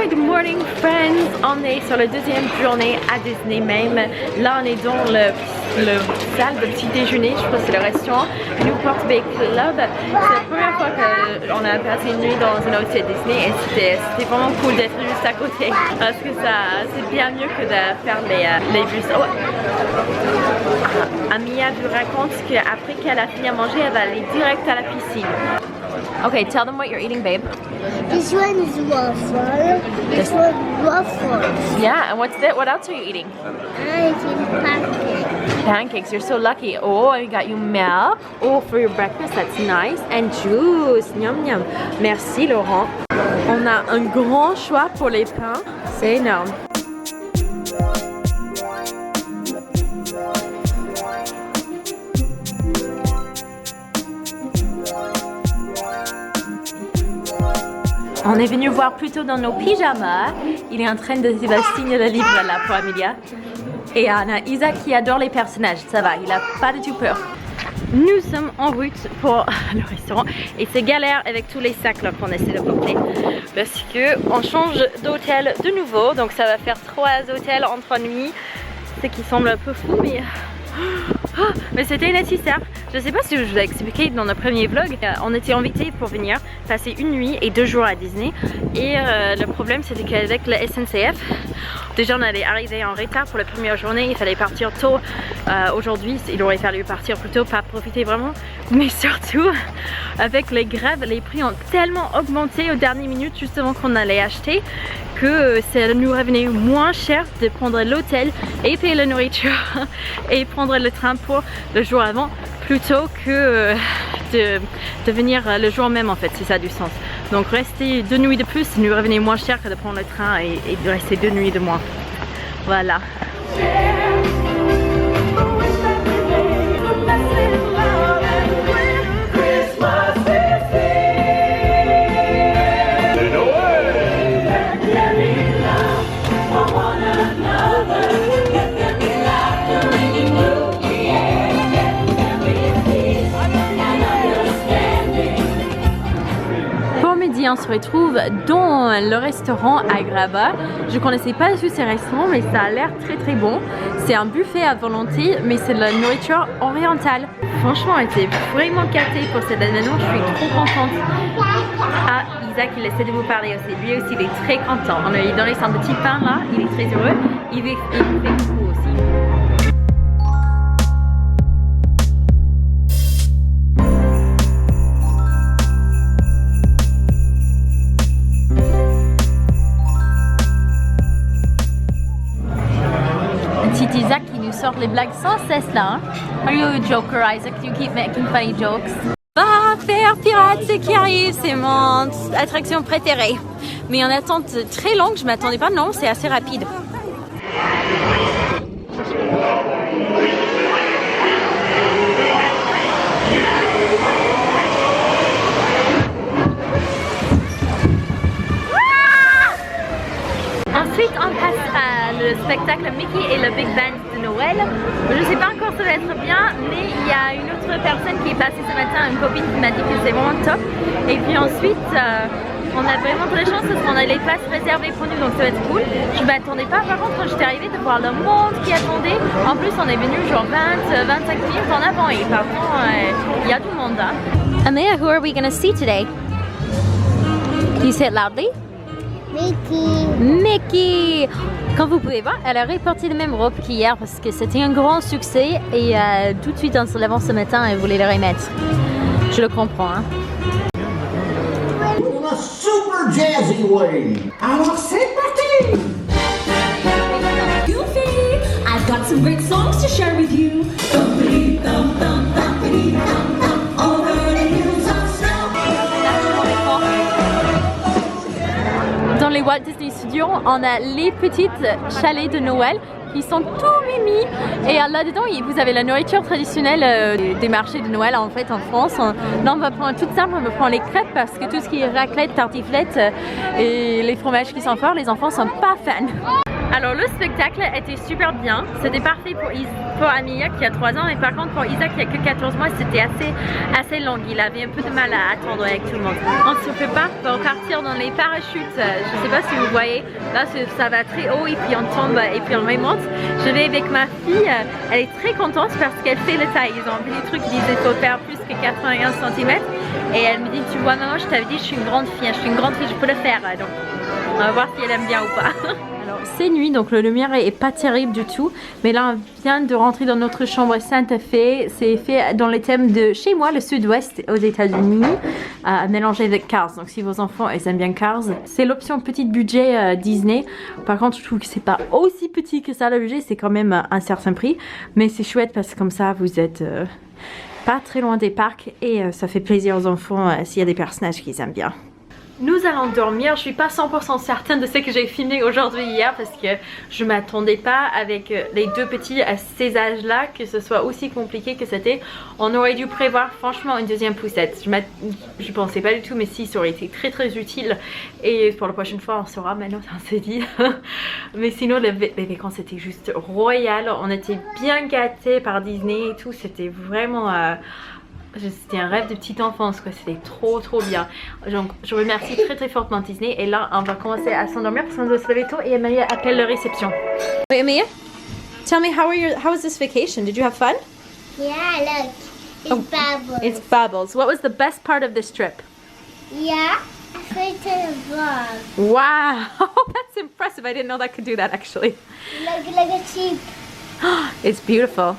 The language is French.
Good morning friends, on est sur la deuxième journée à Disney même. Là on est dans le salle de petit déjeuner, je crois que c'est le restaurant Newport Bay Club. C'est la première fois qu'on a passé une nuit dans un hôtel Disney et c'était vraiment cool d'être juste à côté parce que c'est bien mieux que de faire les bus. Oh. Amia vous raconte qu'après qu'elle a fini à manger, elle va aller direct à la piscine. Okay, tell them what you're eating, babe. This one is waffle. This one waffles. Yeah, and what else are you eating? I'm eating pancakes. Pancakes, you're so lucky. Oh, I got you milk. Oh, for your breakfast, that's nice. And juice, yum yum. Merci Laurent. On a un grand choix pour les pains. C'est énorme. On est venu voir plutôt dans nos pyjamas. Il est en train de signer le livre là pour Amelia. Et on a Isaac qui adore les personnages, ça va, il a pas du tout peur. Nous sommes en route pour le restaurant et c'est galère avec tous les sacs là qu'on essaie de porter parce que on change d'hôtel de nouveau, donc ça va faire 3 hôtels en 3 nuits, ce qui semble un peu fou mais c'était nécessaire. Je sais pas si je vous ai expliqué dans notre premier vlog, on était invités pour venir passer une nuit et 2 jours à Disney et le problème c'était qu'avec le SNCF, déjà on allait arriver en retard pour la première journée, il fallait partir tôt. Aujourd'hui il aurait fallu partir plus tôt, pas profiter vraiment, mais surtout avec les grèves, les prix ont tellement augmenté aux dernières minutes justement qu'on allait acheter que ça nous revenait moins cher de prendre l'hôtel et payer la nourriture et prendre le train pour le jour avant plutôt que de venir le jour même en fait, si ça a du sens. Donc rester 2 nuits de plus, ça nous revenait moins cher que de prendre le train et de rester 2 nuits de moins. Voilà. On se retrouve dans le restaurant à Graba. Je connaissais pas du tout ces restaurants mais ça a l'air très bon. C'est un buffet à volonté mais c'est de la nourriture orientale. Franchement on était vraiment gâtés pour cette année, je suis trop contente. Ah, Isaac il essaie de vous parler aussi, lui aussi il est très content. On a donné son petit pain là, il est très heureux, il fait coucou aussi. Isaac qui nous sort les blagues sans cesse là. Hein? Are you a joker, Isaac? You keep making funny jokes. Va faire pirate, c'est qui arrive, c'est mon attraction préférée. Mais en attente très longue, je m'attendais pas, non, c'est assez rapide. Ensuite, on passe à le spectacle Mickey et le Big Band de Noël. Je sais pas encore si ça va être bien, mais il y a une autre personne qui est passée ce matin, une copine qui m'a dit que c'est vraiment top. Et puis ensuite, on a vraiment de la chance parce qu'on a les places réservées pour nous, donc ça va être cool. Je m'attendais pas, par contre, quand j'étais arrivée, de voir le monde qui attendait. En plus, on est venu genre 20-25 minutes en avant et par contre, il y a du monde. Hein. Amaya, who are we gonna see today? Can you say it loudly? Mickey! Comme vous pouvez voir, elle a reporté les mêmes robes qu'hier parce que c'était un grand succès et tout de suite en se levant ce matin, elle voulait les remettre. Je le comprends. Hein. In a super jazzy way. Alors c'est parti! Goofy, I've got some great songs to share with you. Thumpity thump thump thumpity thump thump over the hills of snow. Dans les Walt Disney Studios, on a les petites chalets de Noël qui sont tout mimi et là-dedans vous avez la nourriture traditionnelle des marchés de Noël en fait en France. Là on va prendre tout simple, on va prendre les crêpes parce que tout ce qui est raclette, tartiflette et les fromages qui sont forts, les enfants sont pas fans. Alors le spectacle était super bien, c'était parfait pour Amelia qui a 3 ans, mais par contre pour Isaac qui a que 14 mois c'était assez long, il avait un peu de mal à attendre avec tout le monde. On se prépare pour partir dans les parachutes, je sais pas si vous voyez, là ça va très haut et puis on tombe et puis on remonte. Je vais avec ma fille, elle est très contente parce qu'elle fait le taille, ils ont vu des trucs qui disent qu'il faut faire plus que 81 cm et elle me dit tu vois maman je t'avais dit je suis une grande fille, je peux le faire, donc on va voir si elle aime bien ou pas. Alors c'est nuit donc le lumière est pas terrible du tout, mais là on vient de rentrer dans notre chambre Santa Fe. C'est fait dans les thèmes de chez moi, le sud-ouest aux États-Unis, mélangé avec Cars. Donc si vos enfants ils aiment bien Cars, c'est l'option petit budget Disney. Par contre je trouve que c'est pas aussi petit que ça le budget, c'est quand même un certain prix, mais c'est chouette parce que comme ça vous êtes pas très loin des parcs et ça fait plaisir aux enfants s'il y a des personnages qu'ils aiment bien. Nous allons dormir, je suis pas 100% certaine de ce que j'ai filmé aujourd'hui hier parce que je m'attendais pas avec les deux petits à ces âges là que ce soit aussi compliqué que c'était. On aurait dû prévoir franchement une deuxième poussette, je pensais pas du tout mais si ça aurait été très utile et pour la prochaine fois on saura maintenant, on s'est dit. Mais sinon les vacances c'était juste royal, on était bien gâtés par Disney et tout, c'était vraiment... c'était un rêve de petite enfance quoi, c'était trop bien. Donc je remercie très fortement Disney et là on va commencer à s'endormir parce qu'on doit se lever tôt et Amelia appelle la réception. Wait Amelia, tell me how was this vacation? Did you have fun? Yeah, look. It's bubbles. It's bubbles. What was the best part of this trip? Yeah, I went to the vlog. Wow, that's impressive. I didn't know that could do that actually. Look like a sheep. It's beautiful.